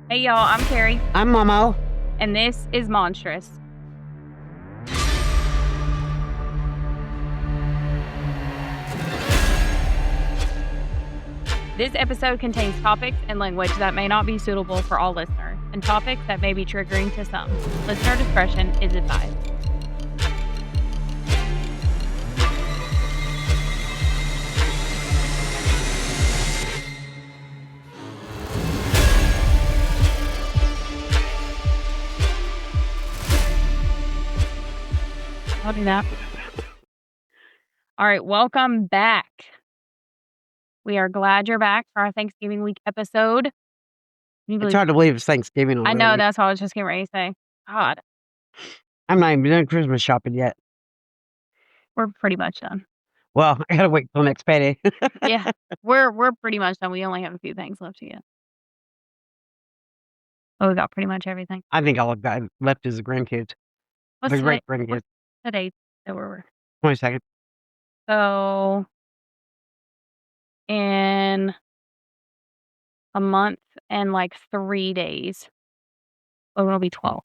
Hey y'all, I'm Carrie, I'm Momo. and this is Monstrous. This episode contains topics and language that may not be suitable for all listeners, and topics that may be triggering to some. Listener discretion is advised. I'll do that. All right, welcome back. We are glad you're back for our Thanksgiving week episode. Can you It's believe- hard to believe it's Thanksgiving I already. know, that's what I was just getting ready to say. God, I'm not even done Christmas shopping yet. we're pretty much done. Well, I gotta wait till next payday. Yeah, we're pretty much done. We only have a few things left to get. Oh, we got pretty much everything. I think all I've got left is the grandkids. What's The today? great grandkids. What's the date that we're 22nd. so in a month and like 3 days. Oh, it'll be 12.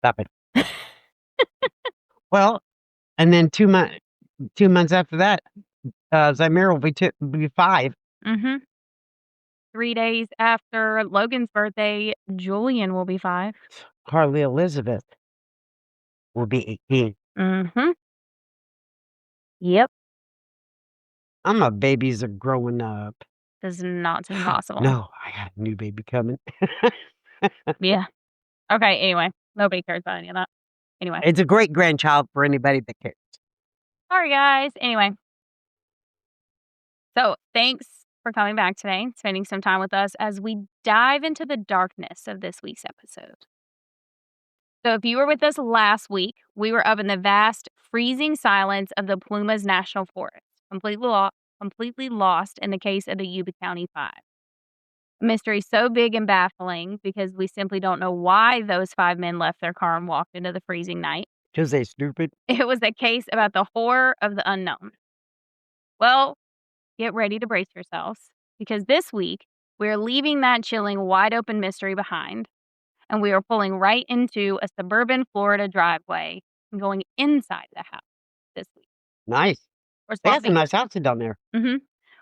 Stop it. Well, and then 2 months after that, Zamir will be 5. Mm-hmm. 3 days after Logan's birthday, Julian will be 5. Carly Elizabeth will be 18. Mm-hmm. Yep. My babies are growing up. Does not seem possible. No, I got a new baby coming. Yeah. Okay, anyway. Nobody cares about any of that. Anyway. It's a great grandchild for anybody that cares. Sorry, guys. Anyway. So, thanks for coming back today, spending some time with us as we dive into the darkness of this week's episode. So, if you were with us last week, we were up in the vast, freezing silence of the Plumas National Forest, completely lost in the case of the Yuba County Five. A mystery so big and baffling because we simply don't know why those 5 men left their car and walked into the freezing night. Because they stupid. It was a case about the horror of the unknown. Well, get ready to brace yourselves, because this week, we're leaving that chilling, wide-open mystery behind, and we are pulling right into a suburban Florida driveway and going inside the house this week. Nice. We're They got some swapping, nice houses down there.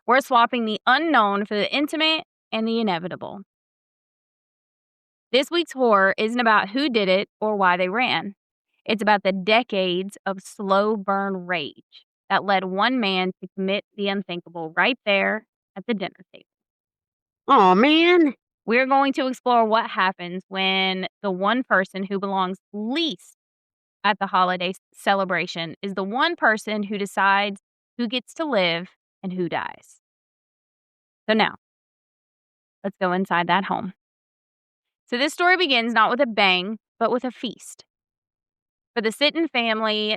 we're swapping the unknown for the intimate and the inevitable. This week's horror isn't about who did it or why they ran. It's about the decades of slow burn rage that led one man to commit the unthinkable right there at the dinner table. Oh, man. We're going to explore what happens when the one person who belongs least at the holiday celebration is the one person who decides who gets to live and who dies. So now, let's go inside that home. So this story begins not with a bang, but with a feast. For the Sitton family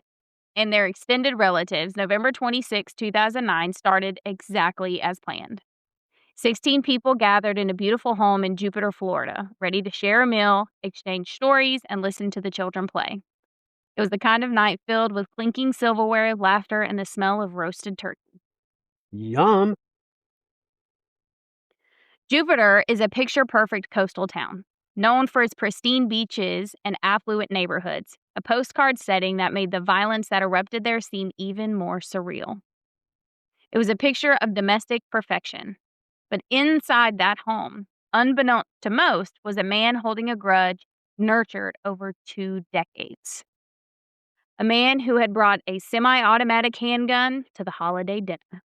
and their extended relatives, November 26, 2009 started exactly as planned. 16 people gathered in a beautiful home in Jupiter, Florida, ready to share a meal, exchange stories, and listen to the children play. It was the kind of night filled with clinking silverware, laughter, and the smell of roasted turkey. Yum. Jupiter is a picture-perfect coastal town, known for its pristine beaches and affluent neighborhoods, a postcard setting that made the violence that erupted there seem even more surreal. It was a picture of domestic perfection. But inside that home, unbeknownst to most, was a man holding a grudge nurtured over 2 decades. A man who had brought a semi-automatic handgun to the holiday dinner.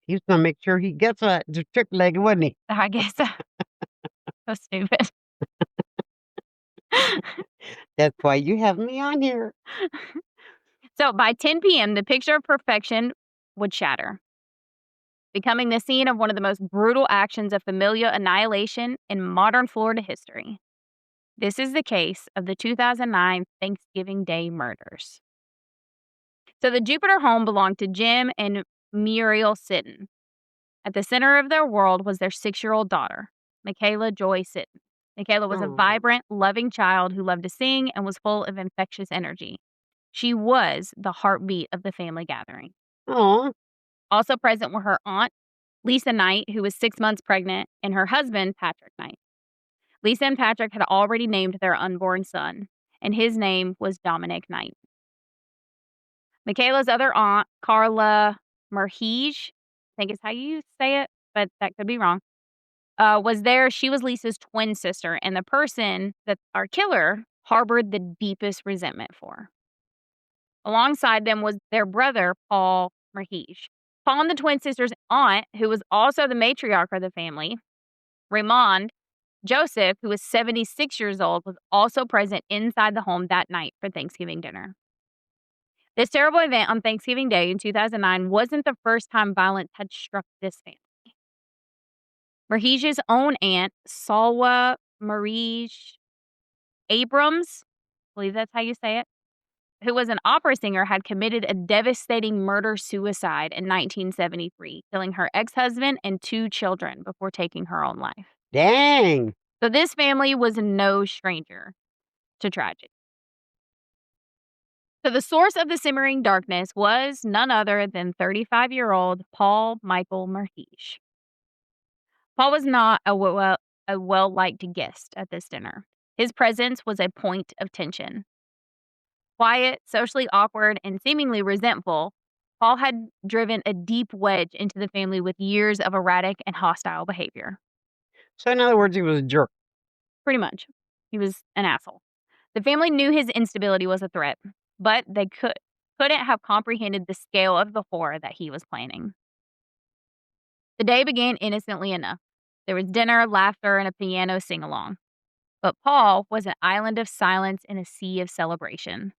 He was going to make sure he gets a trick leg, wasn't he? I guess. So stupid. That's why you have me on here. So by 10 p.m., the picture of perfection would shatter, becoming the scene of one of the most brutal actions of familial annihilation in modern Florida history. This is the case of the 2009 Thanksgiving Day murders. So the Jupiter home belonged to Jim and Muriel Sitton. At the center of their world was their 6-year-old daughter, Michaela Joy Sitton. Michaela was a vibrant, loving child who loved to sing and was full of infectious energy. She was the heartbeat of the family gathering. Oh, Also present were her aunt, Lisa Knight, who was 6 months pregnant, and her husband, Patrick Knight. Lisa and Patrick had already named their unborn son, and his name was Dominic Knight. Michaela's other aunt, Carla Merhige, I think is how you say it, but that could be wrong, was there. She was Lisa's twin sister and the person that our killer harbored the deepest resentment for. Alongside them was their brother, Paul Merhige. Paul and the twin sister's aunt, who was also the matriarch of the family, Raymond Joseph, who was 76 years old, was also present inside the home that night for Thanksgiving dinner. This terrible event on Thanksgiving Day in 2009 wasn't the first time violence had struck this family. Merhige's own aunt, Salwa Merhige Abrams, I believe that's how you say it, who was an opera singer, had committed a devastating murder-suicide in 1973, killing her ex-husband and 2 children before taking her own life. Dang. So this family was no stranger to tragedy. So the source of the simmering darkness was none other than 35-year-old Paul Michael Merhige. Paul was not a well-liked guest at this dinner. His presence was a point of tension. Quiet, socially awkward, and seemingly resentful, Paul had driven a deep wedge into the family with years of erratic and hostile behavior. So in other words, he was a jerk. Pretty much. He was an asshole. The family knew his instability was a threat, but they couldn't have comprehended the scale of the horror that he was planning. The day began innocently enough. There was dinner, laughter, and a piano sing-along. But Paul was an island of silence in a sea of celebration.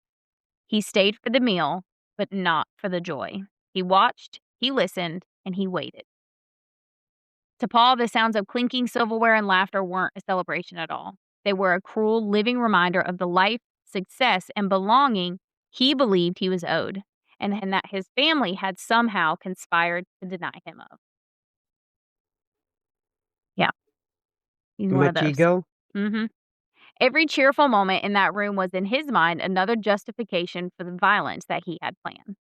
He stayed for the meal, but not for the joy. He watched, he listened, and he waited. To Paul, the sounds of clinking silverware and laughter weren't a celebration at all. They were a cruel, living reminder of the life, success, and belonging he believed he was owed, and that his family had somehow conspired to deny him of. Yeah, he's Too one of much those. ego. Mhm. Every cheerful moment in that room was, in his mind, another justification for the violence that he had planned.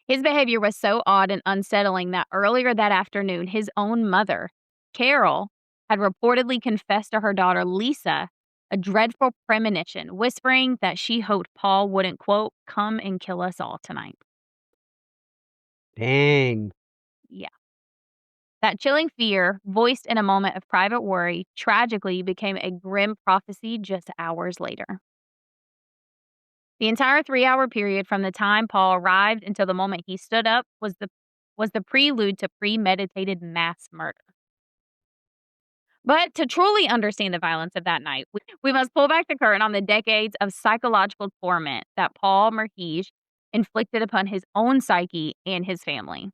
His behavior was so odd and unsettling that earlier that afternoon, his own mother, Carol, had reportedly confessed to her daughter, Lisa, a dreadful premonition, whispering that she hoped Paul wouldn't, quote, come and kill us all tonight. Dang. Yeah. That chilling fear, voiced in a moment of private worry, tragically became a grim prophecy just hours later. The entire 3-hour period from the time Paul arrived until the moment he stood up was the prelude to premeditated mass murder. But to truly understand the violence of that night, we must pull back the curtain on the decades of psychological torment that Paul Merhige inflicted upon his own psyche and his family.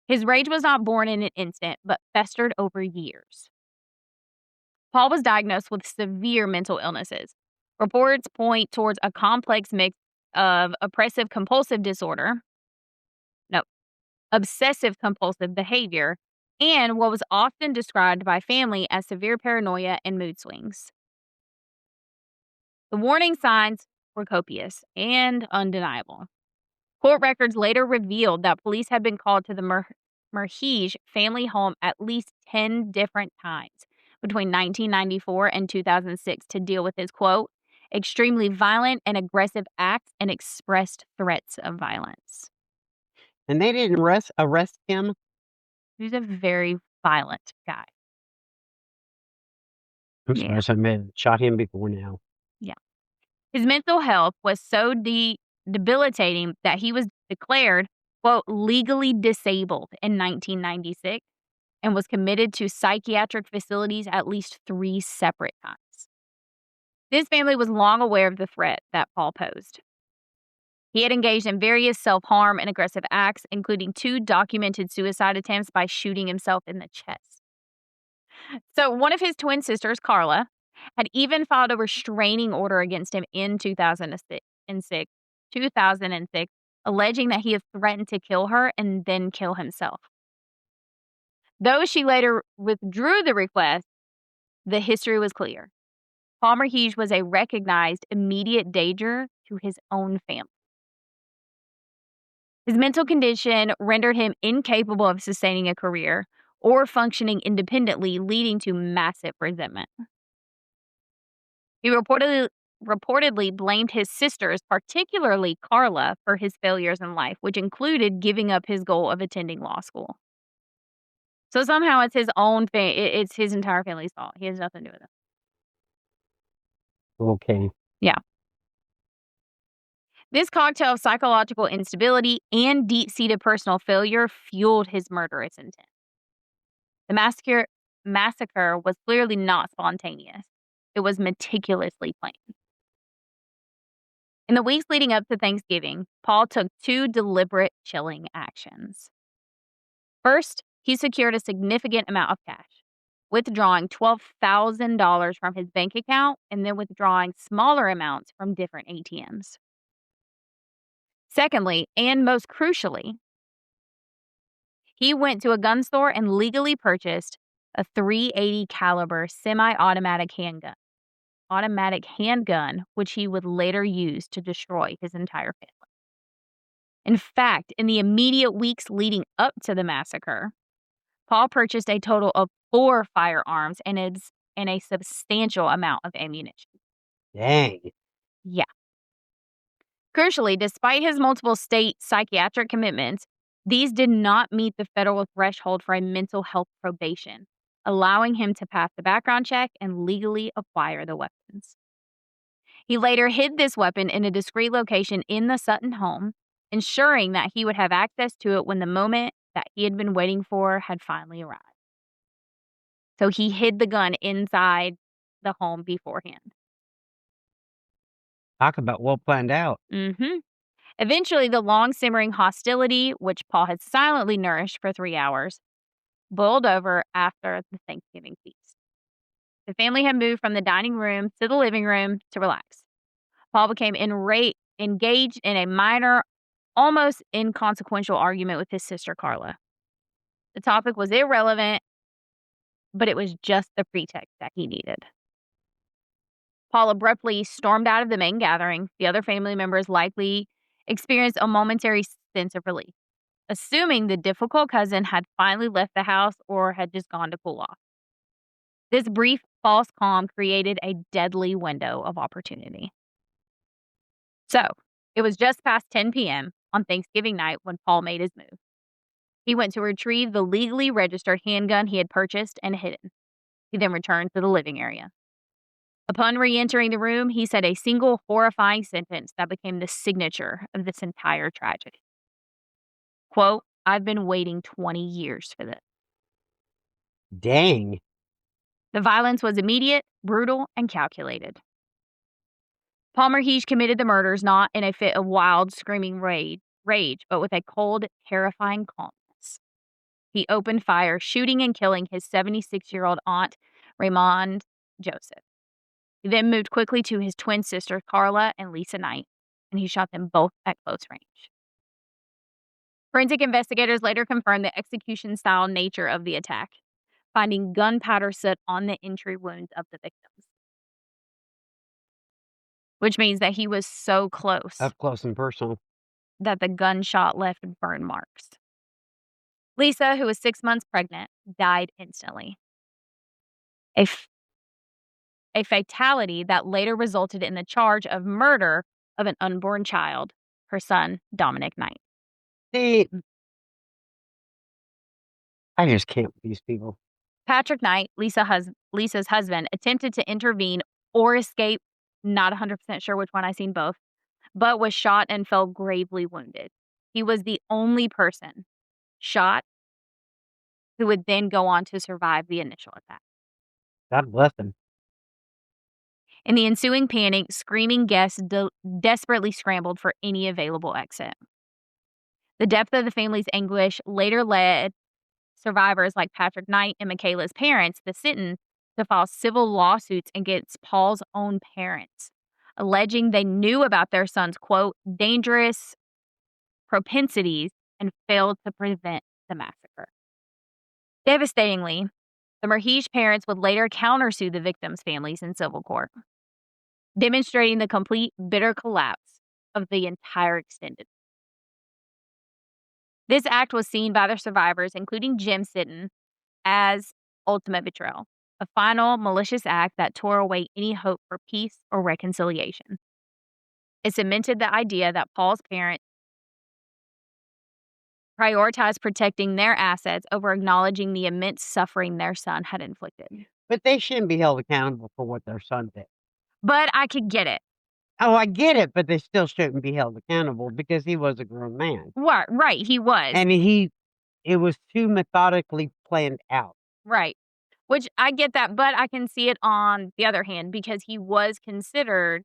His rage was not born in an instant, but festered over years. Paul was diagnosed with severe mental illnesses. Reports point towards a complex mix of oppressive compulsive disorder, no, obsessive compulsive behavior, and what was often described by family as severe paranoia and mood swings. The warning signs were copious and undeniable. Court records later revealed that police had been called to the Merhige family home at least 10 different times between 1994 and 2006 to deal with his, quote, extremely violent and aggressive acts and expressed threats of violence. And they didn't arrest him? He's a very violent guy. I'm Yeah. sorry, so I may have shot him before now. Yeah. His mental health was so debilitating that he was declared, quote, legally disabled in 1996 and was committed to psychiatric facilities at least 3 separate times. This family was long aware of the threat that Paul posed. He had engaged in various self-harm and aggressive acts, including 2 documented suicide attempts by shooting himself in the chest. So one of his twin sisters, Carla, had even filed a restraining order against him in 2006, alleging that he had threatened to kill her and then kill himself. Though she later withdrew the request, the history was clear. Paul Merhige was a recognized immediate danger to his own family. His mental condition rendered him incapable of sustaining a career or functioning independently, leading to massive resentment. He reportedly blamed his sisters, particularly Carla, for his failures in life, which included giving up his goal of attending law school. So somehow it's his own it's his entire family's fault. He has nothing to do with it. Okay. Yeah. This cocktail of psychological instability and deep-seated personal failure fueled his murderous intent. The massacre was clearly not spontaneous. It was meticulously planned. In the weeks leading up to Thanksgiving, Paul took two deliberate chilling actions. First, he secured a significant amount of cash, withdrawing $12,000 from his bank account and then withdrawing smaller amounts from different ATMs. Secondly, and most crucially, he went to a gun store and legally purchased a .380 caliber automatic handgun, which he would later use to destroy his entire family. In fact, in the immediate weeks leading up to the massacre, Paul purchased a total of 4 firearms and a substantial amount of ammunition. Dang. Yeah. Crucially, despite his multiple state psychiatric commitments, these did not meet the federal threshold for a mental health probation, allowing him to pass the background check and legally acquire the weapons. He later hid this weapon in a discreet location in the Sutton home, ensuring that he would have access to it when the moment that he had been waiting for had finally arrived. So he hid the gun inside the home beforehand. Talk about well planned out. Mhm. Eventually, the long simmering hostility, which Paul had silently nourished for 3 hours, boiled over after the Thanksgiving feast. The family had moved from the dining room to the living room to relax. Paul became engaged in a minor, almost inconsequential argument with his sister Carla. The topic was irrelevant, but it was just the pretext that he needed. Paul abruptly stormed out of the main gathering. The other family members likely experienced a momentary sense of relief, assuming the difficult cousin had finally left the house or had just gone to cool off. This brief false calm created a deadly window of opportunity. So, it was just past 10 p.m. on Thanksgiving night when Paul made his move. He went to retrieve the legally registered handgun he had purchased and hidden. He then returned to the living area. Upon re-entering the room, he said a single horrifying sentence that became the signature of this entire tragedy. Quote, "I've been waiting 20 years for this." Dang. The violence was immediate, brutal, and calculated. Palmer Heesh committed the murders not in a fit of wild, screaming rage, but with a cold, terrifying calmness. He opened fire, shooting and killing his 76-year-old aunt, Raymond Joseph. He then moved quickly to his twin sisters, Carla and Lisa Knight, and he shot them both at close range. Forensic investigators later confirmed the execution-style nature of the attack, finding gunpowder soot on the entry wounds of the victims, which means that he was so close Up close and personal. that the gunshot left burn marks. Lisa, who was 6 months pregnant, died instantly. A fatality that later resulted in the charge of murder of an unborn child, her son, Dominic Knight. See, I just can't with these people. Patrick Knight, Lisa's husband, attempted to intervene or escape, not 100% sure which one, I seen both, but was shot and fell gravely wounded. He was the only person shot who would then go on to survive the initial attack. God bless him. In the ensuing panic, screaming guests desperately scrambled for any available exit. The depth of the family's anguish later led survivors like Patrick Knight and Michaela's parents, the Sitton, to file civil lawsuits against Paul's own parents, alleging they knew about their son's, quote, dangerous propensities and failed to prevent the massacre. Devastatingly, the Merheesh parents would later countersue the victims' families in civil court, demonstrating the complete bitter collapse of the entire extended. This act was seen by the survivors, including Jim Sitton, as ultimate betrayal, a final malicious act that tore away any hope for peace or reconciliation. It cemented the idea that Paul's parents prioritized protecting their assets over acknowledging the immense suffering their son had inflicted. But they shouldn't be held accountable for what their son did. But I could get it. Oh, I get it, but they still shouldn't be held accountable because he was a grown man. Right, he was. And it was too methodically planned out. Right. Which I get that, but I can see it on the other hand because he was considered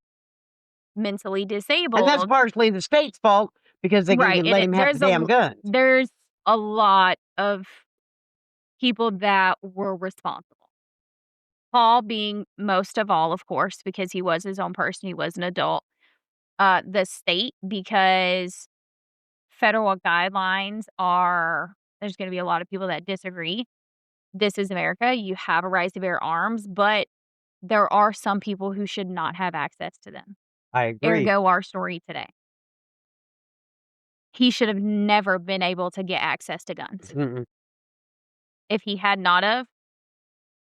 mentally And that's disabled. partially the state's fault because they Right, didn't and let him have the damn guns. there's a lot of people that were responsible. Paul being most of all, of course, because he was his own person, he was an adult. The state, because federal guidelines are there's gonna be a lot of people that disagree. This is America, you have a right to bear arms, but there are some people who should not have access to them. I agree. Ergo our story today. He should have never been able to get access to guns. Mm-mm. If he had not of,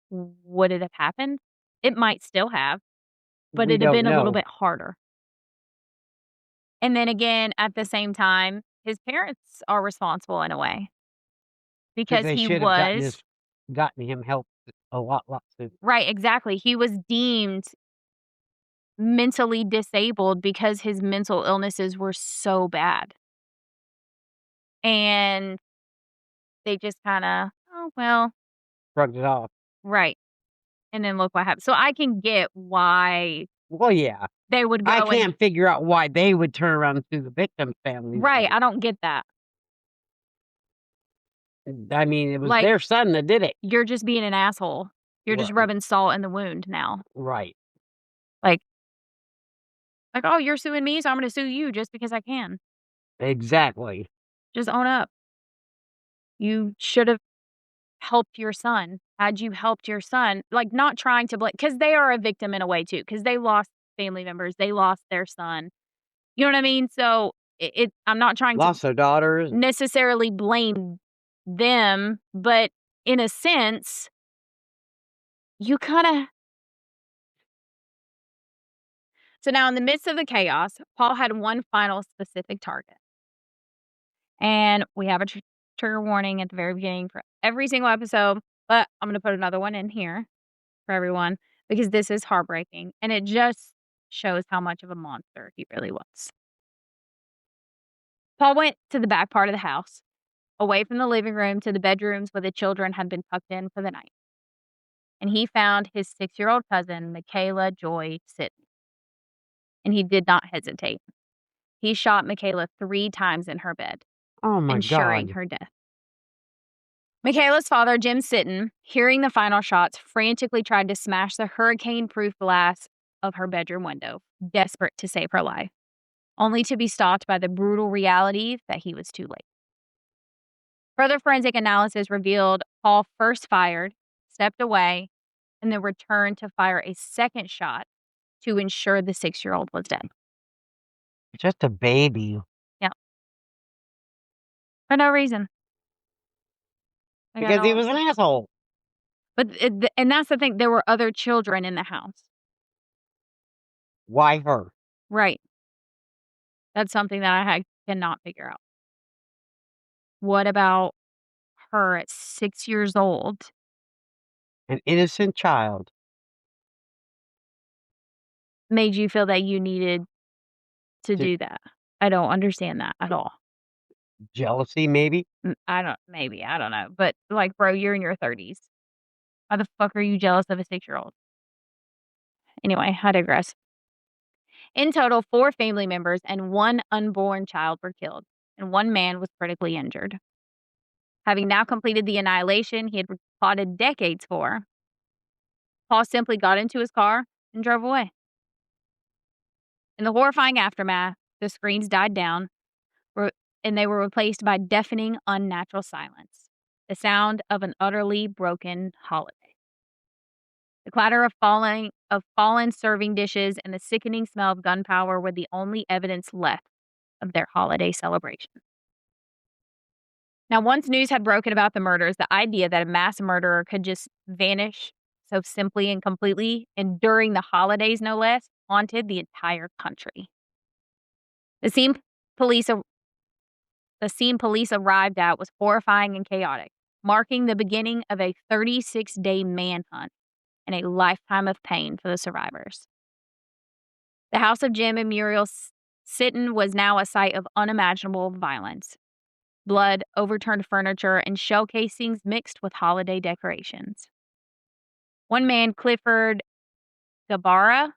would it have happened? It might still have, but We it'd have don't been a little know bit harder. And then again, at the same time, his parents are responsible in a way because because they he should have was gotten him help a lot sooner. right, exactly. He was deemed mentally disabled because his mental illnesses were so bad. And they just kinda, "Oh, well." Shrugged it off. Right. And then look what happened. So I can get why Well, yeah. they would I go and can't figure out why they would turn around and sue the victim's family. right, I don't get that. I mean, it was Like, their son that did it. you're just being an asshole. You're just Right. rubbing salt in the wound now. Right. Like "Oh, you're suing me, so I'm gonna sue you just because I can." Exactly. Just own up. You should have helped your son. Had you helped your son, like, not trying to blame, because they are a victim in a way too, because they lost family members, they lost their son. You know what I mean? So, I'm not trying to Lost their daughters. necessarily blame them, but in a sense, you kinda so now in the midst of the chaos, Paul had one final specific target. And we have a trigger warning at the very beginning for every single episode, but I'm gonna put another one in here for everyone because this is heartbreaking, and it just shows how much of a monster he really was. Paul went to the back part of the house, away from the living room to the bedrooms where the children had been tucked in for the night, and he found his 6-year-old cousin, Michaela Joy Sitton, and he did not hesitate. He shot Michaela 3 times in her bed, Oh my ensuring God. her death. Michaela's father, Jim Sitton, hearing the final shots, frantically tried to smash the hurricane-proof glass of her bedroom window, desperate to save her life, only to be stopped by the brutal reality that he was too late. Further forensic analysis revealed Paul first fired, stepped away, and then returned to fire a second shot to ensure the 6-year-old was dead. Just a baby. Yeah, for no reason. Like, I Because he don't was an asshole. but and that's the thing, there were other children in the house. Why her? Right. That's something that I cannot figure out. What about her at 6 years old An innocent child. made you feel that you needed to To do that? I don't understand that at all. jealousy, maybe? I don't maybe, I don't know, but, like, bro, you're in your 30s. Why the fuck are you jealous of a 6-year-old? Anyway, I digress. In total, 4 family members and 1 unborn child were killed, and 1 man was critically injured. Having now completed the annihilation he had plotted decades for, Paul simply got into his car and drove away. In the horrifying aftermath, the screams died down, were- and they were replaced by deafening, unnatural silence, the sound of an utterly broken holiday. The clatter of fallen serving dishes and the sickening smell of gunpowder were the only evidence left of their holiday celebration. Now, once news had broken about the murders, the idea that a mass murderer could just vanish so simply and completely, and during the holidays no less, haunted the entire country. The scene police the scene police arrived at was horrifying and chaotic, marking the beginning of a 36-day manhunt and a lifetime of pain for the survivors. The house of Jim and Muriel Sitton was now a site of unimaginable violence. Blood, overturned furniture, and shell casings mixed with holiday decorations. One man, Clifford Gabara, I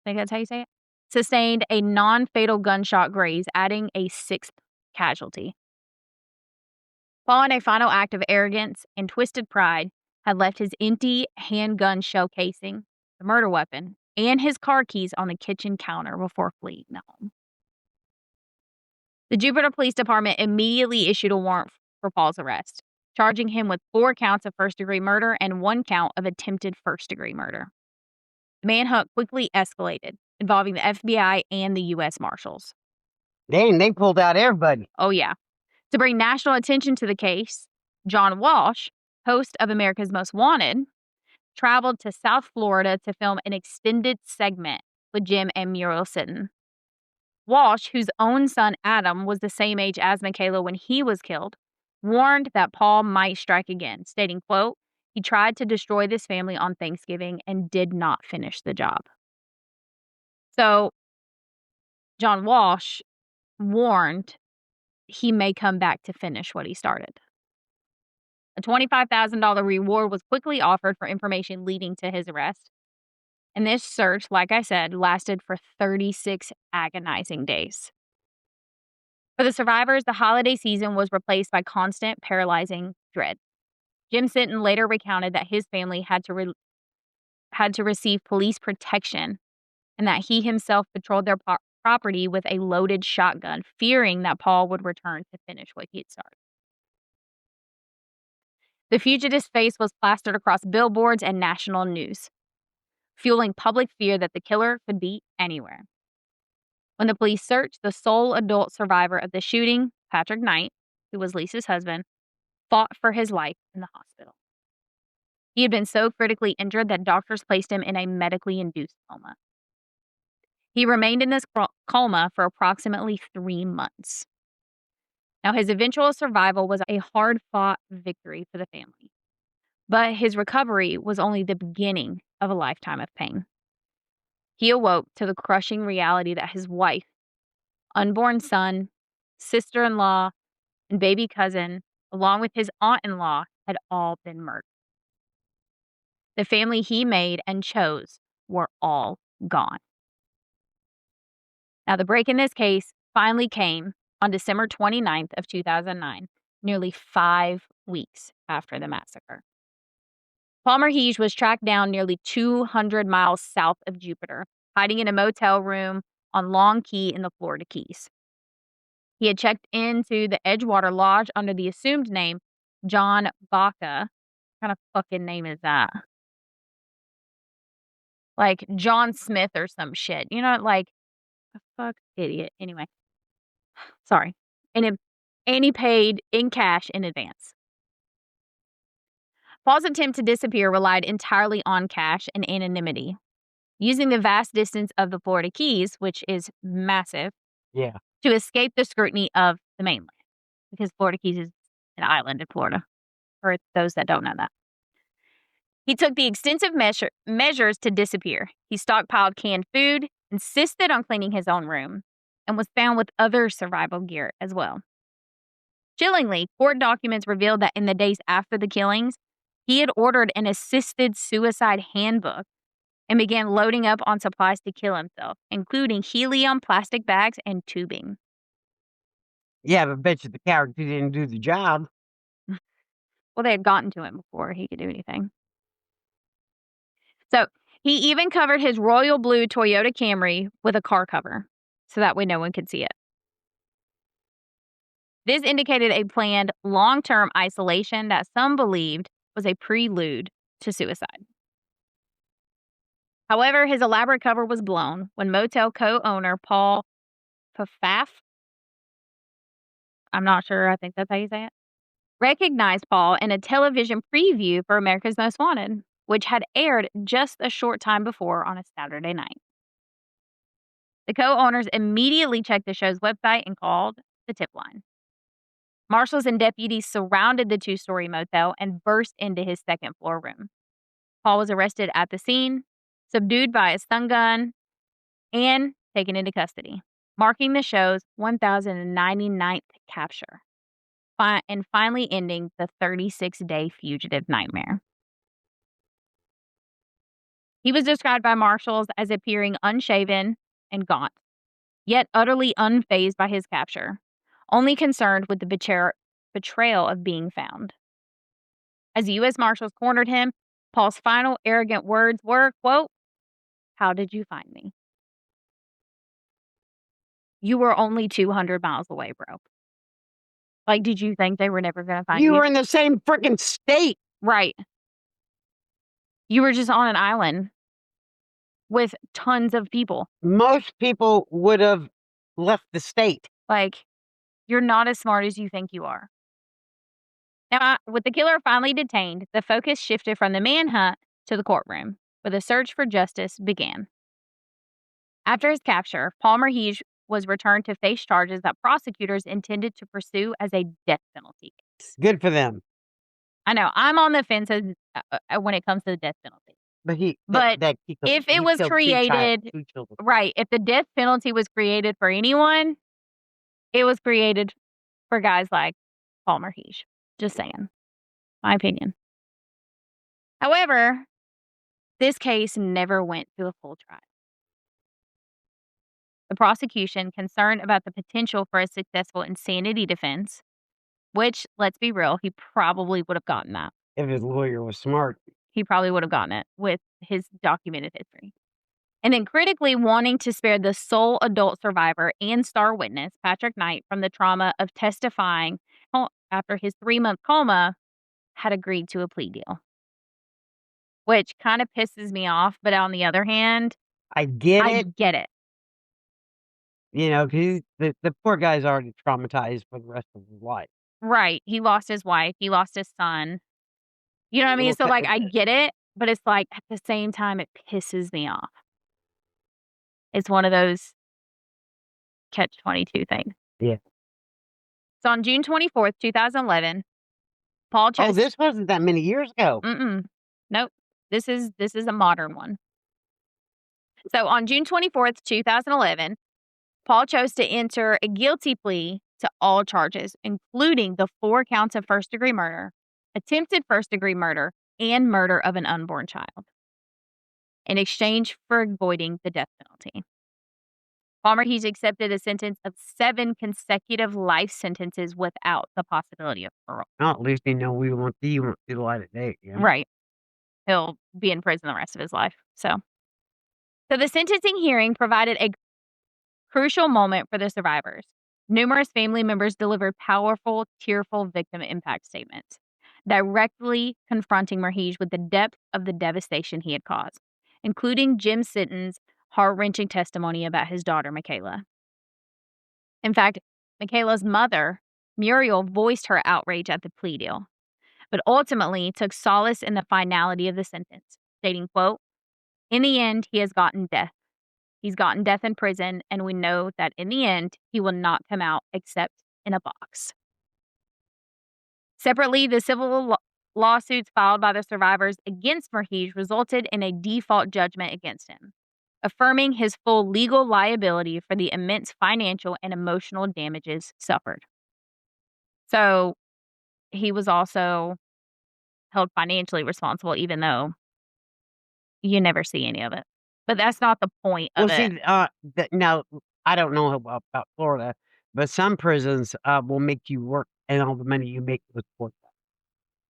think that's how you say it, sustained a non-fatal gunshot graze, adding a sixth casualty. Paul, in a final act of arrogance and twisted pride, had left his empty handgun shell casing, the murder weapon, and his car keys on the kitchen counter before fleeing the home. The Jupiter Police Department immediately issued a warrant for Paul's arrest, charging him with 4 counts of first-degree murder and 1 count of attempted first-degree murder. The manhunt quickly escalated, involving the FBI and the U.S. Marshals. Dang, they pulled out everybody. Oh, yeah. To bring national attention to the case, John Walsh, host of America's Most Wanted, traveled to South Florida to film an extended segment with Jim and Muriel Sitton. Walsh, whose own son Adam was the same age as Michaela when he was killed, warned that Paul might strike again, stating, quote, "He tried to destroy this family on Thanksgiving and did not finish the job." So John Walsh warned he may come back to finish what he started. A $25,000 reward was quickly offered for information leading to his arrest. And this search, like I said, lasted for 36 agonizing days. For the survivors, the holiday season was replaced by constant, paralyzing dread. Jim Sitton later recounted that his family had to receive police protection and that he himself patrolled their property with a loaded shotgun, fearing that Paul would return to finish what he had started. The fugitive's face was plastered across billboards and national news, fueling public fear that the killer could be anywhere. When the police searched, the sole adult survivor of the shooting, Patrick Knight, who was Lisa's husband, fought for his life in the hospital. He had been so critically injured that doctors placed him in a medically induced coma. He remained in this coma for approximately 3 months. Now, his eventual survival was a hard-fought victory for the family, but his recovery was only the beginning of a lifetime of pain. He awoke to the crushing reality that his wife, unborn son, sister-in-law, and baby cousin, along with his aunt-in-law, had all been murdered. The family he made and chose were all gone. Now, the break in this case finally came on December 29th of 2009, nearly 5 weeks after the massacre. Palmer Hege was tracked down nearly 200 miles south of Jupiter, hiding in a motel room on Long Key in the Florida Keys. He had checked into the Edgewater Lodge under the assumed name John Baca. What kind of fucking name is that? Like John Smith or some shit. You know, like, a fuck idiot. Anyway, sorry. And he paid in cash in advance. Paul's attempt to disappear relied entirely on cash and anonymity. Using the vast distance of the Florida Keys, which is massive, Yeah. to escape the scrutiny of the mainland, because Florida Keys is an island in Florida, for those that don't know that. He took the extensive measures to disappear. He stockpiled canned food, insisted on cleaning his own room, and was found with other survival gear as well. Chillingly, court documents revealed that in the days after the killings, he had ordered an assisted suicide handbook and began loading up on supplies to kill himself, including helium, plastic bags, and tubing. Yeah, but bet you the character didn't do the job. Well, they had gotten to him before he could do anything. So he even covered his royal blue Toyota Camry with a car cover, so that way no one could see it. This indicated a planned long-term isolation that some believed was a prelude to suicide. However, his elaborate cover was blown when motel co-owner Paul Pfaff, I'm not sure, I think that's how you say it, recognized Paul in a television preview for America's Most Wanted, which had aired just a short time before on a Saturday night. The co-owners immediately checked the show's website and called the tip line. Marshals and deputies surrounded the two-story motel and burst into his second-floor room. Paul was arrested at the scene, subdued by a stun gun, and taken into custody, marking the show's 1,099th capture, and finally ending the 36-day fugitive nightmare. He was described by marshals as appearing unshaven and gaunt, yet utterly unfazed by his capture, only concerned with the betrayal of being found. As U.S. Marshals cornered him, Paul's final arrogant words were, quote, "How did you find me? You were only 200 miles away, bro. Like, did you think they were never going to find You you?" were in the same freaking state. Right. You were just on an island with tons of people. Most people would have left the state. Like, you're not as smart as you think you are. Now, with the killer finally detained, the focus shifted from the manhunt to the courtroom, where the search for justice began. After his capture, Paul Merhige was returned to face charges that prosecutors intended to pursue as a death penalty case. Good for them. I know, I'm on the fence when it comes to the death penalty. But If it was created, two children. right, if the death penalty was created for anyone, it was created for guys like Paul Merhige. Just saying. My opinion. However, this case never went to a full trial. The prosecution, concerned about the potential for a successful insanity defense, which, let's be real, he probably would have gotten that. If his lawyer was smart. He probably would have gotten it with his documented history. And then critically wanting to spare the sole adult survivor and star witness, Patrick Knight, from the trauma of testifying after his 3-month coma, had agreed to a plea deal. Which kind of pisses me off, but on the other hand, I get I it. get it. You know, 'cause the poor guy's already traumatized for the rest of his life. Right. He lost his wife. He lost his son. You know what I mean? Little So, fa like, I get it, but it's like, at the same time, it pisses me off. It's one of those catch-22 things. Yeah. So, on June 24th, 2011, Paul Oh, chose this wasn't that many years ago. Nope. This is a modern one. So, on June 24th, 2011, Paul chose to enter a guilty plea to all charges, including the 4 counts of first-degree murder, attempted first-degree murder, and murder of an unborn child, in exchange for avoiding the death penalty. Palmer, he's accepted a sentence of 7 consecutive life sentences without the possibility of parole. Well, at least you know we won't see the light of day. Yeah. Right. He'll be in prison the rest of his life. So the sentencing hearing provided a crucial moment for the survivors. Numerous family members delivered powerful, tearful victim impact statements, directly confronting Merhige with the depth of the devastation he had caused, including Jim Sitton's heart-wrenching testimony about his daughter, Michaela. In fact, Michaela's mother, Muriel, voiced her outrage at the plea deal, but ultimately took solace in the finality of the sentence, stating, quote, "In the end, he has gotten death. He's gotten death in prison, and we know that in the end, he will not come out except in a box." Separately, the civil lawsuits filed by the survivors against Merhige resulted in a default judgment against him, affirming his full legal liability for the immense financial and emotional damages suffered. So he was also held financially responsible, even though you never see any of it. But that's not the point of Well, it. see, now I don't know about Florida, but some prisons will make you work, and all the money you make goes towards that.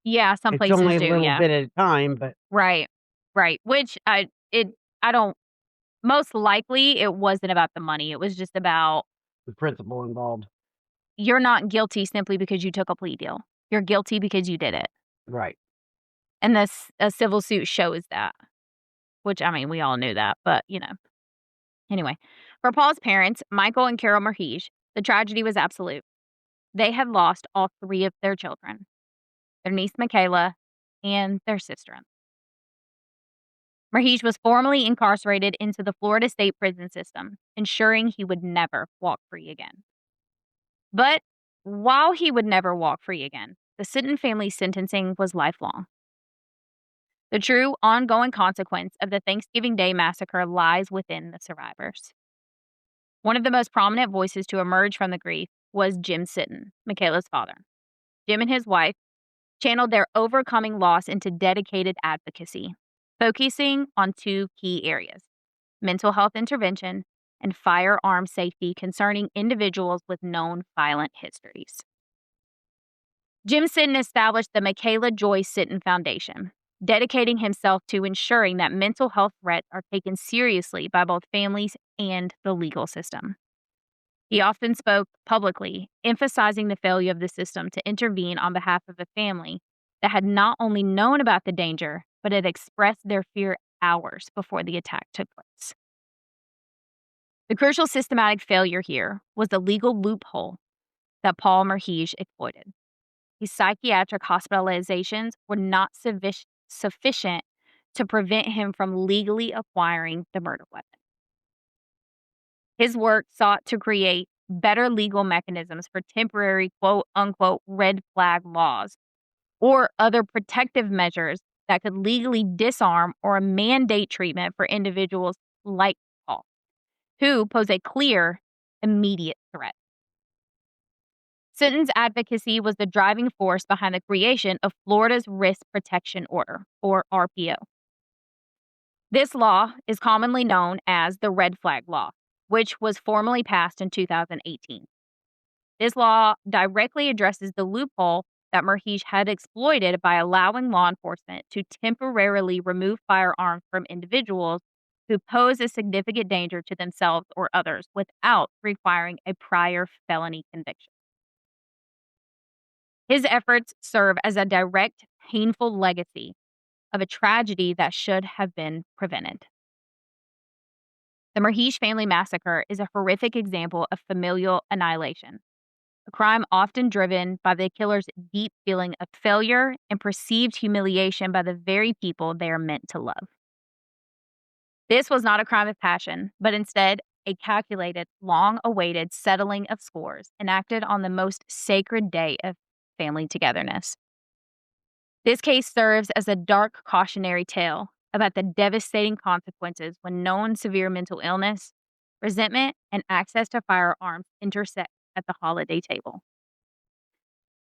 Yeah, some It's places only a do, little yeah. bit at a time, but Right, right, which I don't most likely, it wasn't about the money, it was just about the principal involved. you're not guilty simply because you took a plea deal. You're guilty because you did it, Right. and a civil suit shows that, which, I mean, we all knew that, but, you know. Anyway, for Paul's parents, Michael and Carol Merhige, the tragedy was absolute. They had lost all 3 of their children. their niece Michaela, and their sister. Merhesh was formally incarcerated into the Florida state prison system, ensuring he would never walk free again. But while he would never walk free again, the Sitton family's sentencing was lifelong. The true ongoing consequence of the Thanksgiving Day massacre lies within the survivors. One of the most prominent voices to emerge from the grief was Jim Sitton, Michaela's father. Jim and his wife channeled their overcoming loss into dedicated advocacy, focusing on two key areas: mental health intervention and firearm safety concerning individuals with known violent histories. Jim Sitton established the Michaela Joy Sitton Foundation, dedicating himself to ensuring that mental health threats are taken seriously by both families and the legal system. He often spoke publicly, emphasizing the failure of the system to intervene on behalf of a family that had not only known about the danger, but had expressed their fear hours before the attack took place. The crucial systematic failure here was the legal loophole that Paul Merhesh exploited. His psychiatric hospitalizations were not sufficient to prevent him from legally acquiring the murder weapon. His work sought to create better legal mechanisms for temporary quote unquote red flag laws or other protective measures that could legally disarm or mandate treatment for individuals like Paul, who pose a clear, immediate threat. Sitton's advocacy was the driving force behind the creation of Florida's Risk Protection Order, or RPO. This law is commonly known as the Red Flag Law, which was formally passed in 2018. This law directly addresses the loophole that Merhesh had exploited by allowing law enforcement to temporarily remove firearms from individuals who pose a significant danger to themselves or others without requiring a prior felony conviction. His efforts serve as a direct, painful legacy of a tragedy that should have been prevented. The Merhesh family massacre is a horrific example of familial annihilation, a crime often driven by the killer's deep feeling of failure and perceived humiliation by the very people they are meant to love. This was not a crime of passion, but instead a calculated, long-awaited settling of scores enacted on the most sacred day of family togetherness. This case serves as a dark cautionary tale about the devastating consequences when known severe mental illness, resentment, and access to firearms intersect at the holiday table.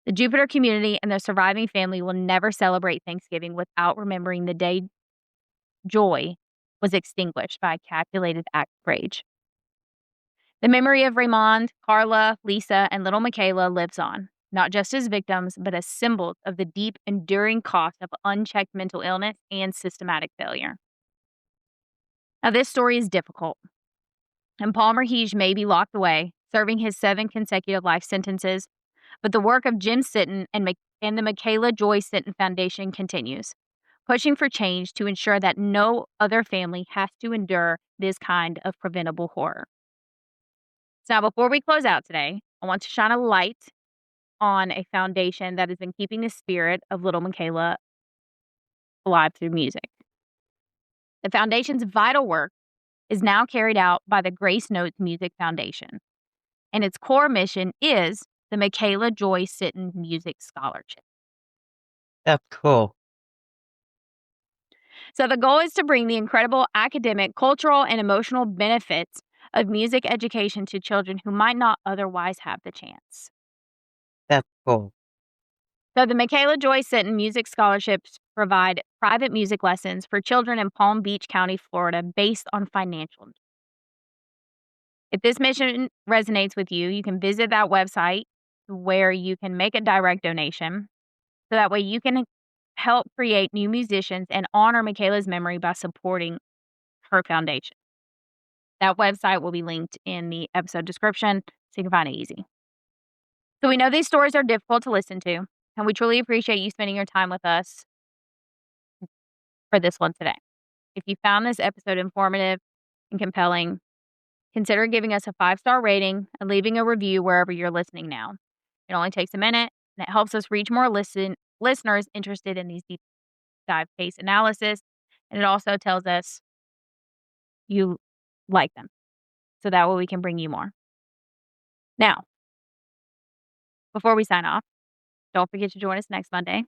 The Jupiter community and their surviving family will never celebrate Thanksgiving without remembering the day joy was extinguished by a calculated act of rage. The memory of Raymond, Carla, Lisa, and little Michaela lives on, not just as victims, but as symbols of the deep, enduring cost of unchecked mental illness and systematic failure. Now, this story is difficult, and Paul Merhesh may be locked away, serving his 7 consecutive life sentences, but the work of Jim Sitton and the Michaela Joy Sitton Foundation continues, pushing for change to ensure that no other family has to endure this kind of preventable horror. So now, before we close out today, I want to shine a light on a foundation that has been keeping the spirit of little Michaela alive through music. The foundation's vital work is now carried out by the Grace Notes Music Foundation, and its core mission is the Michaela Joy Sitton Music Scholarship. That's cool. So the goal is to bring the incredible academic, cultural, and emotional benefits of music education to children who might not otherwise have the chance. That's cool. So the Michaela Joy Sitton Music Scholarships provide private music lessons for children in Palm Beach County, Florida, based on financial needs. If this mission resonates with you, you can visit that website where you can make a direct donation. So that way you can help create new musicians and honor Michaela's memory by supporting her foundation. That website will be linked in the episode description so you can find it easy. So we know these stories are difficult to listen to, and we truly appreciate you spending your time with us for this one today. If you found this episode informative and compelling, consider giving us a 5-star rating and leaving a review wherever you're listening now. It only takes a minute, and it helps us reach more listeners interested in these deep dive case analysis, and it also tells us you like them, so that way we can bring you more. Now, before we sign off, don't forget to join us next Monday,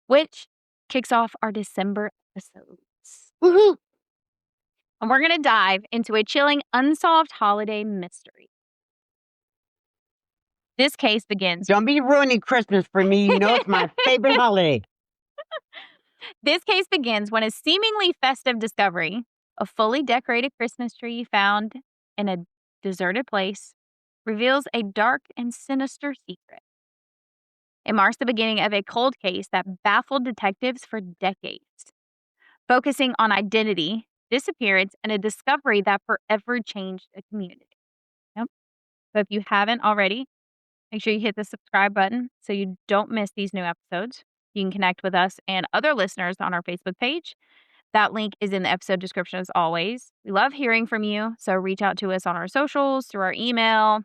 which kicks off our December episodes. Woohoo! And we're going to dive into a chilling unsolved holiday mystery. This case begins. Don't be ruining Christmas for me. You know it's my favorite holiday. This case begins when a seemingly festive discovery, a fully decorated Christmas tree found in a deserted place, reveals a dark and sinister secret. It marks the beginning of a cold case that baffled detectives for decades, focusing on identity, disappearance, and a discovery that forever changed a community. Yep. So if you haven't already, make sure you hit the subscribe button so you don't miss these new episodes. You can connect with us and other listeners on our Facebook page. That link is in the episode description as always. We love hearing from you, so reach out to us on our socials, through our email,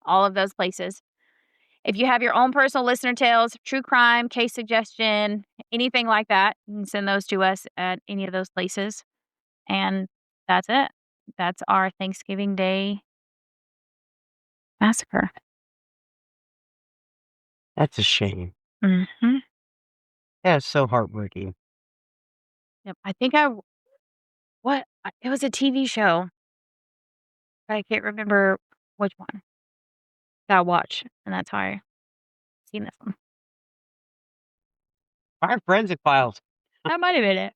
all of those places. If you have your own personal listener tales, true crime, case suggestion, anything like that, you can send those to us at any of those places. And that's it. That's our Thanksgiving Day massacre. That's a shame. Mm-hmm. That's so heartbreaking. Yep. I think it was a TV show. I can't remember which one that I watched, and that's how I seen this one. Our forensic files. That might have been it.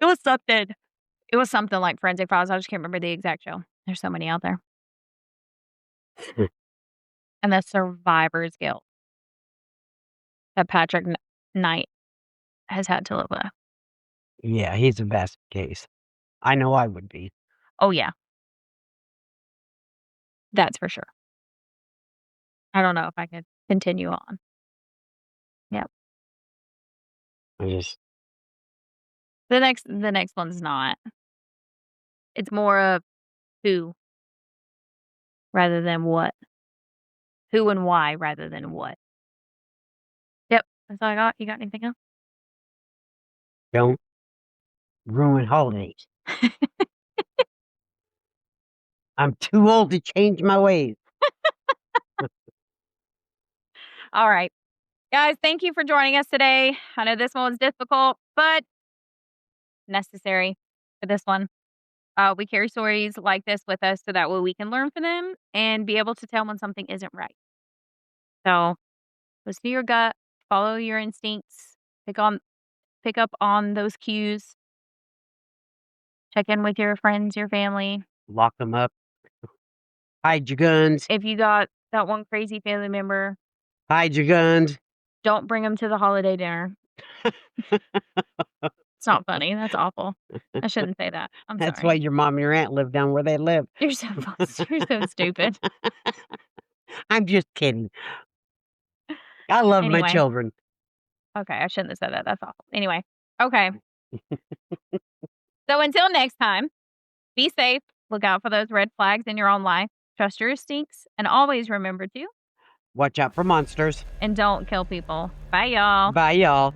It was something. It was something like Forensic Files. I just can't remember the exact show. There's so many out there. And the survivor's guilt that Patrick Knight has had to live with. Yeah, he's a basket case. I know I would be. Oh, yeah. That's for sure. I don't know if I could continue on. Yep. I just The next one's not. It's more of who rather than what. Who and why rather than what. Yep. That's all I got. You got anything else? don't ruin holidays. I'm too old to change my ways. All right. Guys, thank you for joining us today. I know this one was difficult, but necessary for this one. We carry stories like this with us so that way we can learn from them and be able to tell when something isn't right. So listen to your gut, follow your instincts, pick up on those cues, check in with your friends, your family. Lock them up. Hide your guns. If you got that one crazy family member, Hide your guns. don't bring them to the holiday dinner. It's not funny. That's awful. I shouldn't say that. I'm That's sorry. why your mom and your aunt live down where they live. You're so stupid. I'm just kidding. I love my Anyway. children. Okay, I shouldn't have said that. That's awful. Anyway, okay. So until next time, be safe. Look out for those red flags in your own life. Trust your instincts, and always remember to Watch out for monsters. and don't kill people. Bye, y'all. Bye, y'all.